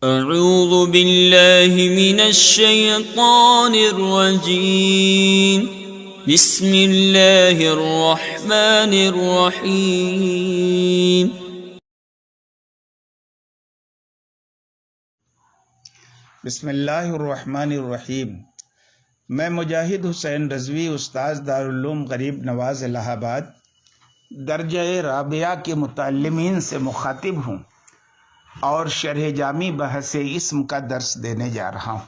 اعوذ باللہ من الشیطان الرجیم بسم اللہ الرحمن الرحیم بسم اللہ الرحمن الرحیم۔ میں مجاہد حسین رضوی، استاذ دارالعلوم غریب نواز الہ آباد، درجہ رابعہ کے متعلمین سے مخاطب ہوں اور شرح جامی بحث اسم کا درس دینے جا رہا ہوں۔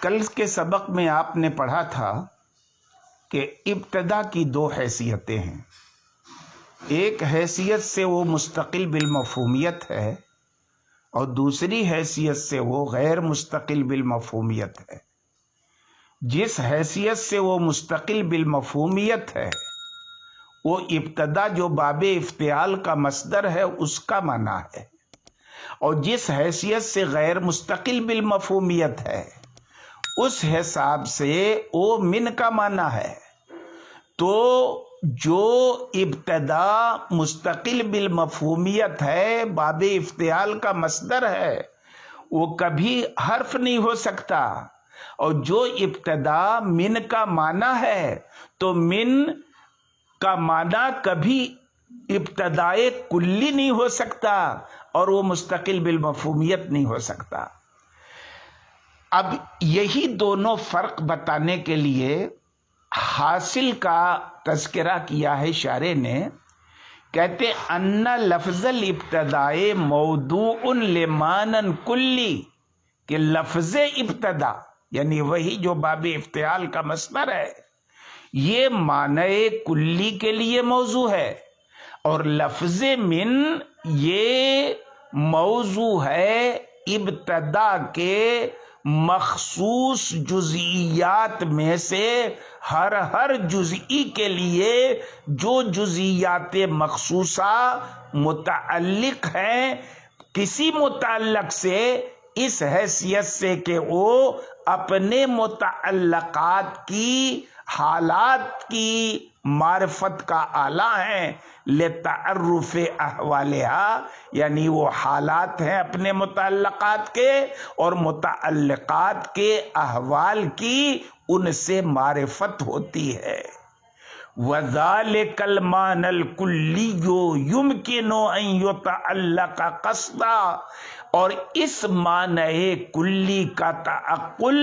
کل کے سبق میں آپ نے پڑھا تھا کہ ابتدا کی دو حیثیتیں ہیں۔ ایک حیثیت سے وہ مستقل بالمفہومیت ہے اور دوسری حیثیت سے وہ غیر مستقل بالمفہومیت ہے۔ جس حیثیت سے وہ مستقل بالمفہومیت ہے وہ ابتدا جو باب افتعال کا مصدر ہے اس کا معنی ہے، اور جس حیثیت سے غیر مستقل بالمفہومیت ہے اس حساب سے وہ من کا معنی ہے۔ تو جو ابتدا مستقل بالمفہومیت ہے، باب افتعال کا مصدر ہے، وہ کبھی حرف نہیں ہو سکتا، اور جو ابتدا من کا معنی ہے تو من کا معنی کبھی ابتدائے کلی نہیں ہو سکتا اور وہ مستقل بالمفہومیت نہیں ہو سکتا۔ اب یہی دونوں فرق بتانے کے لیے حاصل کا تذکرہ کیا ہے شارح نے۔ کہتے ان لفظ الابتداء موضوع لمعنی کلی، کہ لفظ ابتدا یعنی وہی جو باب افتعال کا مصدر ہے یہ معنی کلی کے لیے موضوع ہے، اور لفظ من یہ موضوع ہے ابتدا کے مخصوص جزئیات میں سے ہر جزئی کے لیے جو جزئیات مخصوصہ متعلق ہیں کسی متعلق سے، اس حیثیت سے کہ وہ اپنے متعلقات کی حالات کی معرفت کا آلہ ہیں، لتعرف احوالها، یعنی وہ حالات ہیں اپنے متعلقات کے اور متعلقات کے احوال کی ان سے معرفت ہوتی ہے۔ وَذَلِكَ الْمَعْنَى الْكُلِّيُّ يُمْكِنُ أَن يُتَعَلَّقَ قَصْدًا، اور اس معنی کلی کا تعقل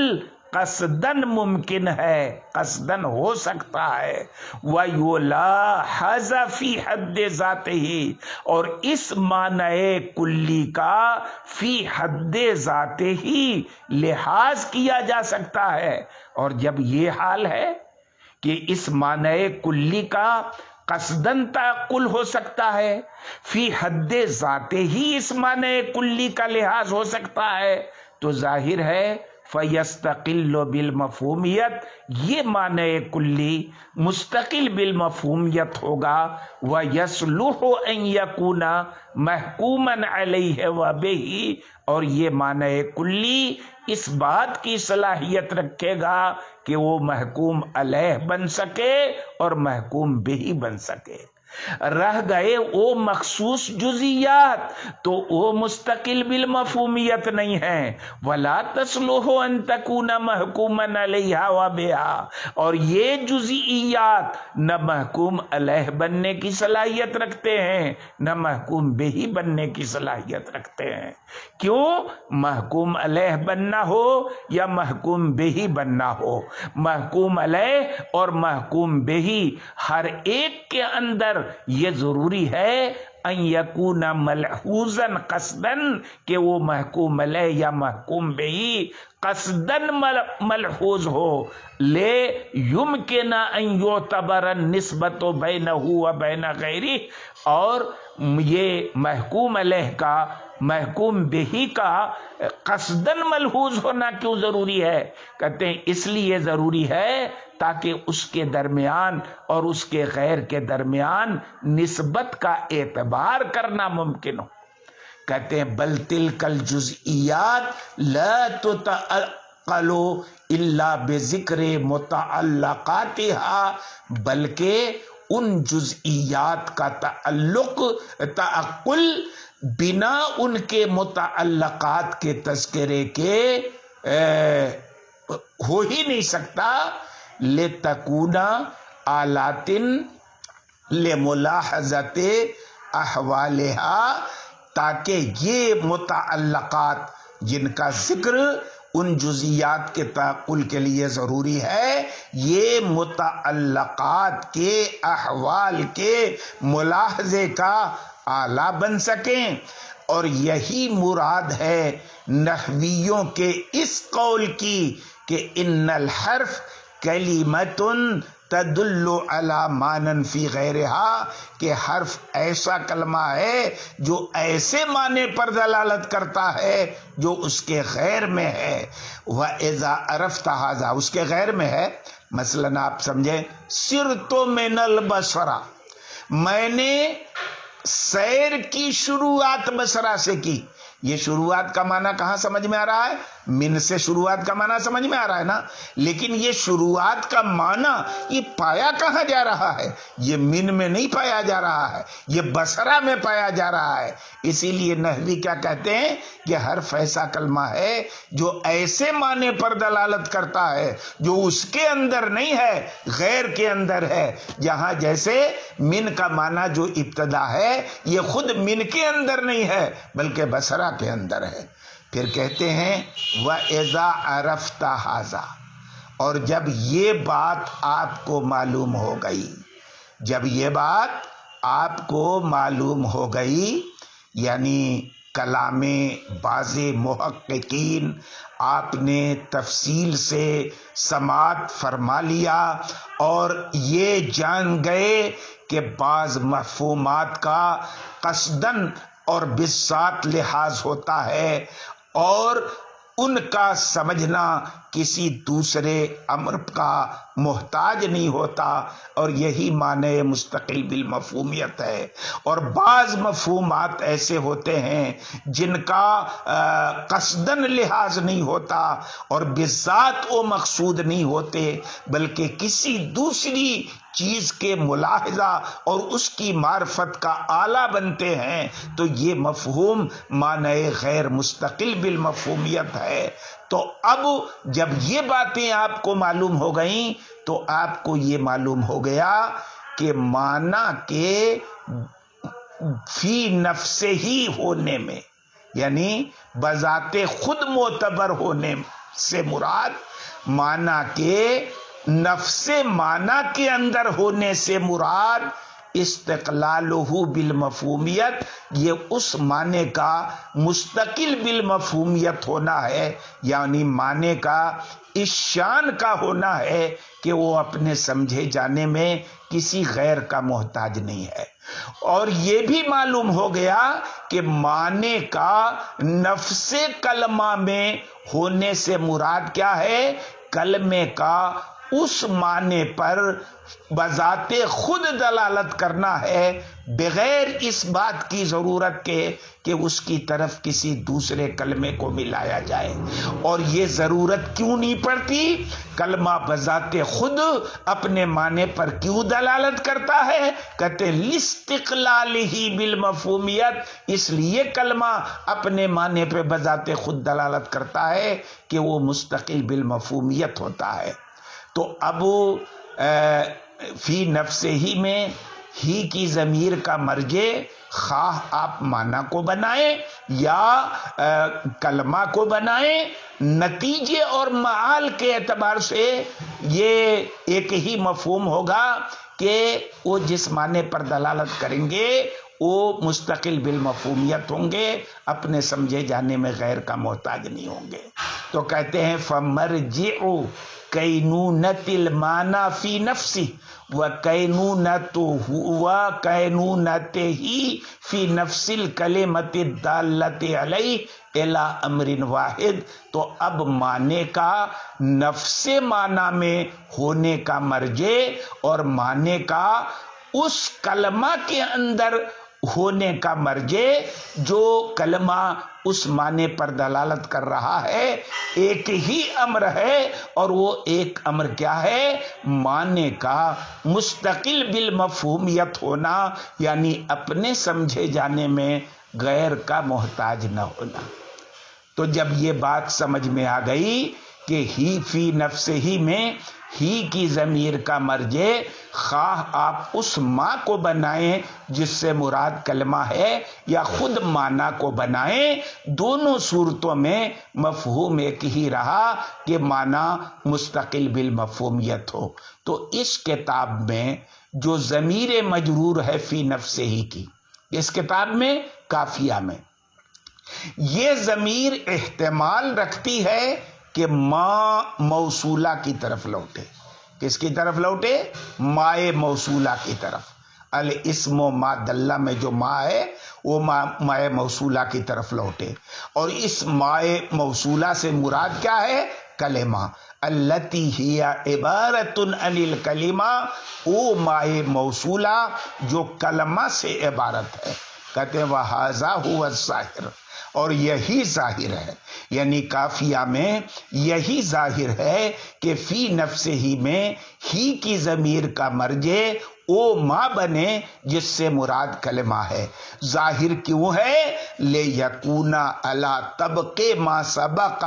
قصدن ممکن ہے، قصدن ہو سکتا ہے۔ وَيُلَاحَظَ فِي حَدِّ ذَاتِهِ، اور اس معنی کلی کا فی حد ذاتہ لحاظ کیا جا سکتا ہے، اور جب یہ حال ہے کہ اس معنی کلی کا قصدن تعقل ہو سکتا ہے، فی حد ذاتہ ہی اس معنی کلی کا لحاظ ہو سکتا ہے، تو ظاہر ہے فَيَسْتَقِلُّ بِالْمَفْهُومِيَّةِ، یہ معنی کلی مستقل بالمفہومیت ہوگا۔ وَيَصْلُحُ أَن يَكُونَ مَحْكُومًا عَلَيْهِ وَبِهِ، اور یہ معنی کلی اس بات کی صلاحیت رکھے گا کہ وہ محکوم علیہ بن سکے اور محکوم بہ بن سکے۔ رہ گئے وہ مخصوص جزئیات تو وہ مستقل بالمفہومیت نہیں ہیں۔ وَلَا تَصْلُحُ أَن تَكُونَ مَحْكُومًا عَلَيْهَا وَبِهَا، اور یہ جزئیات نہ محکوم علیہ بننے کی صلاحیت رکھتے ہیں نہ محکوم بہ بننے کی صلاحیت رکھتے ہیں۔ کیوں؟ محکوم علیہ بننا ہو یا محکوم بہ بننا ہو، محکوم علیہ اور محکوم بہ ہر ایک کے اندر یہ ضروری ہے ان یکون ملحوظا قصدن، کہ وہ محکوم علیہ یا محکوم بہ قصدن ملحوظ ہو، لے یمکن ان یعتبر النسبۃ بینہ و بین غیرہ، اور یہ محکوم علیہ کا محکوم بہ کا قصدن ملحوظ ہونا کیوں ضروری ہے؟ کہتے ہیں اس لیے ضروری ہے تاکہ اس کے درمیان اور اس کے غیر کے درمیان نسبت کا اعتبار کرنا ممکن ہو۔ کہتے ہیں بل تلک الجزئیات لا تتعقل الا بذکر متعلقاتها، بلکہ ان جزئیات کا تعقل بنا ان کے متعلقات کے تذکرے کے ہو ہی نہیں سکتا. لتکون آلات لملاحظت احوالها، تاکہ یہ متعلقات جن کا ذکر ان جزئیات کے تعقل کے لیے ضروری ہے، یہ متعلقات کے احوال کے ملاحظے کا آلہ بن سکیں. اور یہی مراد ہے نحویوں کے اس قول کی کہ ان الحرف کلمۃ تدل علی معنی فی غیرہا، کہ حرف ایسا کلمہ ہے جو ایسے معنی پر دلالت کرتا ہے جو اس کے غیر میں ہے. وَإِذَا عَرَفْتَ هَذَا، اس کے غیر میں ہے. مثلاً آپ سمجھیں سِرْتُ مِنَ الْبَصْرَةِ، میں نے سیر کی شروعات بصرہ سے کی. یہ شروعات کا معنی کہاں سمجھ میں آ رہا ہے؟ من سے شروعات کا معنی سمجھ میں آ رہا ہے نا. لیکن یہ شروعات کا معنی یہ پایا کہاں جا رہا ہے؟ یہ من میں نہیں پایا جا رہا ہے، یہ بصرہ میں پایا جا رہا ہے. اسی لیے نحوی کیا کہتے ہیں کہ حرف ایسا کلمہ ہے جو ایسے معنی پر دلالت کرتا ہے جو اس کے اندر نہیں ہے، غیر کے اندر ہے. جہاں جیسے من کا معنی جو ابتدا ہے یہ خود من کے اندر نہیں ہے بلکہ بصرہ کے اندر ہے. پھر کہتے ہیں وَإِذَا عَرَفْتَ هَذَا، اور جب یہ بات آپ کو معلوم ہو گئی، جب یہ بات آپ کو معلوم ہو گئی، یعنی کلام بعض محققین آپ نے تفصیل سے سماعت فرما لیا اور یہ جان گئے کہ بعض مفہومات کا قصداً اور بالذات لحاظ ہوتا ہے اور ان کا سمجھنا کسی دوسرے امر کا محتاج نہیں ہوتا، اور یہی معنی مستقل بالمفہومیت ہے. اور بعض مفہومات ایسے ہوتے ہیں جن کا قصداً لحاظ نہیں ہوتا اور بالذات وہ مقصود نہیں ہوتے بلکہ کسی دوسری چیز کے ملاحظہ اور اس کی معرفت کا آلہ بنتے ہیں، تو یہ مفہوم معنی غیر مستقل بالمفہومیت ہے. تو اب جب یہ باتیں آپ کو معلوم ہو گئیں تو آپ کو یہ معلوم ہو گیا کہ معنی کے فی نفس ہی ہونے میں، یعنی بذات خود معتبر ہونے سے مراد معنی کے نفس معنی کے اندر ہونے سے مراد استقلالہ بالمفہومیت، یہ اس معنی کا مستقل بالمفہومیت ہونا ہے، یعنی معنی کا اس شان کا ہونا ہے کہ وہ اپنے سمجھے جانے میں کسی غیر کا محتاج نہیں ہے. اور یہ بھی معلوم ہو گیا کہ معنی کا نفس کلمہ میں ہونے سے مراد کیا ہے؟ کلمے کا اس معنی پر بذات خود دلالت کرنا ہے بغیر اس بات کی ضرورت کے کہ اس کی طرف کسی دوسرے کلمے کو ملایا جائے. اور یہ ضرورت کیوں نہیں پڑتی؟ کلمہ بذات خود اپنے معنی پر کیوں دلالت کرتا ہے؟ کہتے ہیں لاستقلالہ بالمفہومیت، اس لیے کلمہ اپنے معنی پہ بذات خود دلالت کرتا ہے کہ وہ مستقل بالمفہومیت ہوتا ہے. تو اب فی نفس ہی میں ہی کی ضمیر کا مرجع خواہ آپ معنی کو بنائیں یا کلمہ کو بنائیں، نتیجے اور معال کے اعتبار سے یہ ایک ہی مفہوم ہوگا کہ وہ جس معنی پر دلالت کریں گے وہ مستقل بالمفہومیت ہوں گے، اپنے سمجھے جانے میں غیر کا محتاج نہیں ہوں گے. تو کہتے ہیں فمرجع کینونت المعنی فی نفسی و کینونت ہی فی نفس الکلمت الدالت علیہ الی امر واحد. تو اب معنی کا نفس معنی میں ہونے کا مرجع اور معنی کا اس کلمہ کے اندر ہونے کا مرجع جو کلمہ اس معنی پر دلالت کر رہا ہے ایک ہی امر ہے، اور وہ ایک امر کیا ہے؟ معنی کا مستقل بالمفہومیت ہونا، یعنی اپنے سمجھے جانے میں غیر کا محتاج نہ ہونا۔ تو جب یہ بات سمجھ میں آ گئی کہ ہی فی نفس ہی میں ہی کی ضمیر کا مرجع خواہ آپ اس ماں کو بنائیں جس سے مراد کلمہ ہے یا خود معنی کو بنائیں، دونوں صورتوں میں مفہوم ایک ہی رہا کہ معنی مستقل بالمفہومیت ہو۔ تو اس کتاب میں جو ضمیر مجرور ہے فی نفس ہی کی، اس کتاب میں کافیہ میں یہ ضمیر احتمال رکھتی ہے کہ ماں موصولہ کی طرف لوٹے۔ کس کی طرف لوٹے؟ مائے موصولہ کی طرف۔ الاسم و ما دلہ میں جو ماں ہے وہ مائے موصولہ کی طرف لوٹے، اور اس مائے موصولہ سے مراد کیا ہے؟ کلمہ۔ التی ہی عبارت عن الکلمہ، او مائے موصولہ جو کلمہ سے عبارت ہے۔ کہتے ہیں وہذا هو الظاہر، اور یہی ظاہر ہے، یعنی کافیہ میں یہی ظاہر ہے کہ فی نفس ہی میں ہی کی ضمیر کا مرجع او ماں بنے جس سے مراد کلمہ ہے۔ ظاہر کیوں ہے؟ لیکون علی طبق ما سبق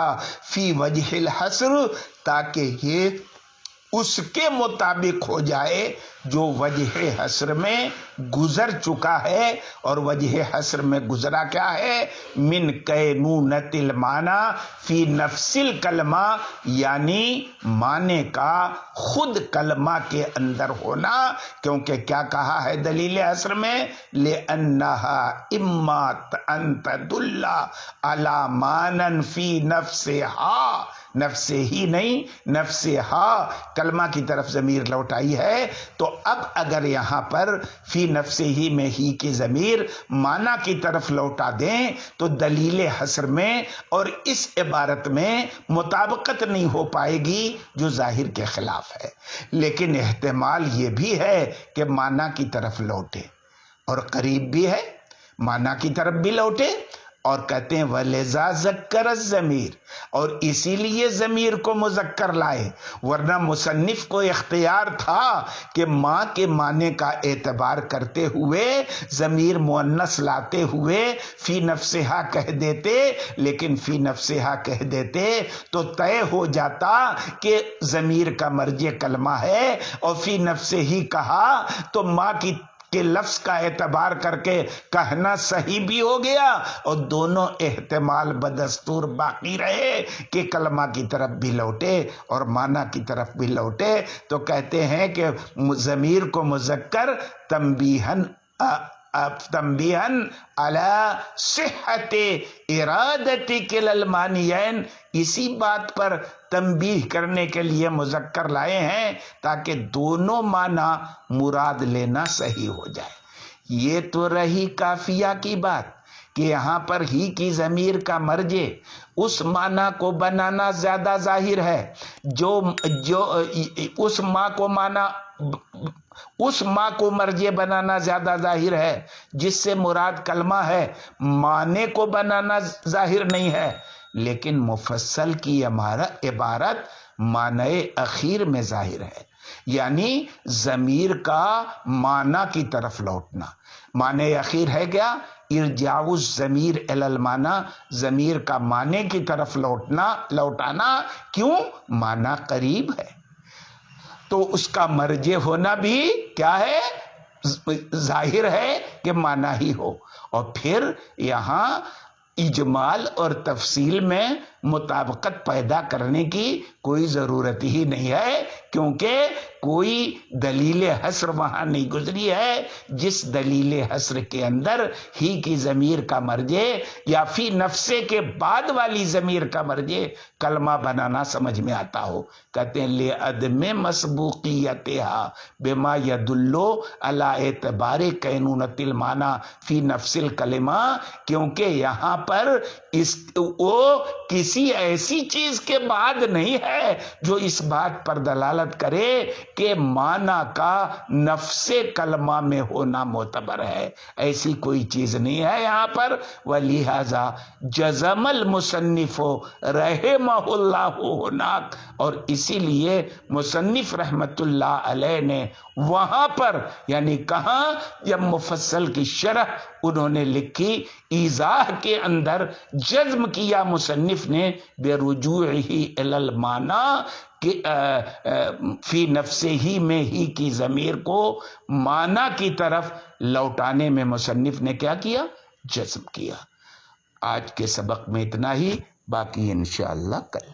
فی وجہ الحصر، تاکہ یہ اس کے مطابق ہو جائے جو وجہ حصر میں گزر چکا ہے، اور وجہ حصر میں گزرا کیا ہے؟ من کینونت المعنی فی نفس الکلمہ، یعنی معنی کا خود کلمہ کے اندر ہونا۔ کیونکہ کیا کہا ہے دلیل حصر میں؟ لِأَنَّهَا إِمَّا أَن تَدُلَّ عَلَى مَانًا فِي نَفْسِهَا، نفس ہی نہیں، نفس ہا کلمہ کی طرف ضمیر لوٹائی ہے۔ تو اب اگر یہاں پر فی نفس ہی میں ہی کی ضمیر معنی کی طرف لوٹا دیں تو دلیل حصر میں اور اس عبارت میں مطابقت نہیں ہو پائے گی جو ظاہر کے خلاف ہے۔ لیکن احتمال یہ بھی ہے کہ معنی کی طرف لوٹے، اور قریب بھی ہے معنی کی طرف بھی لوٹے، اور کہتے ہیں وَلِذَا ذَكَّرَ الضَّمِيرَ، اور اسی لیے ضمیر کو مذکر لائے، ورنہ مصنف کو اختیار تھا کہ ماں کے معنی کا اعتبار کرتے ہوئے ضمیر مؤنث لاتے ہوئے فی نفسہا کہہ دیتے، لیکن فی نفسہا کہہ دیتے تو طے ہو جاتا کہ ضمیر کا مرجع کلمہ ہے، اور فی نفسہ ہی کہا تو ماں کے لفظ کا اعتبار کر کے کہنا صحیح بھی ہو گیا، اور دونوں احتمال بدستور باقی رہے کہ کلمہ کی طرف بھی لوٹے اور معنی کی طرف بھی لوٹے۔ تو کہتے ہیں کہ ضمیر کو مذکر تنبیہاً علی صحت ارادت کلا المعنیین، اسی بات پر تنبیہ کرنے کے لیے مذکر لائے ہیں تاکہ دونوں معنی مراد لینا صحیح ہو جائے۔ یہ تو رہی کافیہ کی بات کہ یہاں پر ہی کی ضمیر کا مرجع اس معنی کو بنانا زیادہ ظاہر ہے جو اس ماں کو معنی اس ماں کو مرجع بنانا زیادہ ظاہر ہے جس سے مراد کلمہ ہے، معنی کو بنانا ظاہر نہیں ہے۔ لیکن مفصل کی عبارت معنی اخیر میں ظاہر ہے، یعنی ضمیر کا معنی کی طرف لوٹنا۔ معنی اخیر ہے کیا؟ ارجاع الضمیر الی المعنی، ضمیر کا معنی کی طرف لوٹانا۔ کیوں؟ معنی قریب ہے تو اس کا مرجع ہونا بھی کیا ہے؟ ظاہر ہے کہ معنی ہی ہو۔ اور پھر یہاں اجمال اور تفصیل میں مطابقت پیدا کرنے کی کوئی ضرورت ہی نہیں ہے، کیونکہ کوئی دلیل حصر وہاں نہیں گزری ہے جس دلیل حصر کے اندر ہی کی ضمیر کا مرجع یا فی نفسے کے بعد والی ضمیر کا مرجع کلمہ بنانا سمجھ میں آتا ہو۔ کہتے ہیں لِعَدْمِ مَسْبُوقِيَتِهَا بِمَا يَدُلُّ عَلَى اعتبار کینونۃ المعنی فی نفس الکلمہ، کیونکہ یہاں پر وہ کسی ایسی چیز کے بعد نہیں ہے جو اس بات پر دلالت کرے کہ معنی کا نفس کلمہ میں ہونا معتبر ہے، ایسی کوئی چیز نہیں ہے یہاں پر۔ وَلِهَذَا جَزَمَ الْمُصَنِّفُ رَحِمَهُ اللَّهُ هُنَاكَ، اور اسی لیے مصنف رحمت اللہ علیہ نے وہاں پر، یعنی کہاں، جب مفصل کی شرح انہوں نے لکھی، ایضاح کے اندر جزم کیا مصنف نے برجوعہ الی المعنی، کہ فی نفسہ ہی میں ہی کی ضمیر کو معنی کی طرف لوٹانے میں مصنف نے کیا کیا؟ جزم کیا۔ آج کے سبق میں اتنا ہی، باقی انشاءاللہ کل۔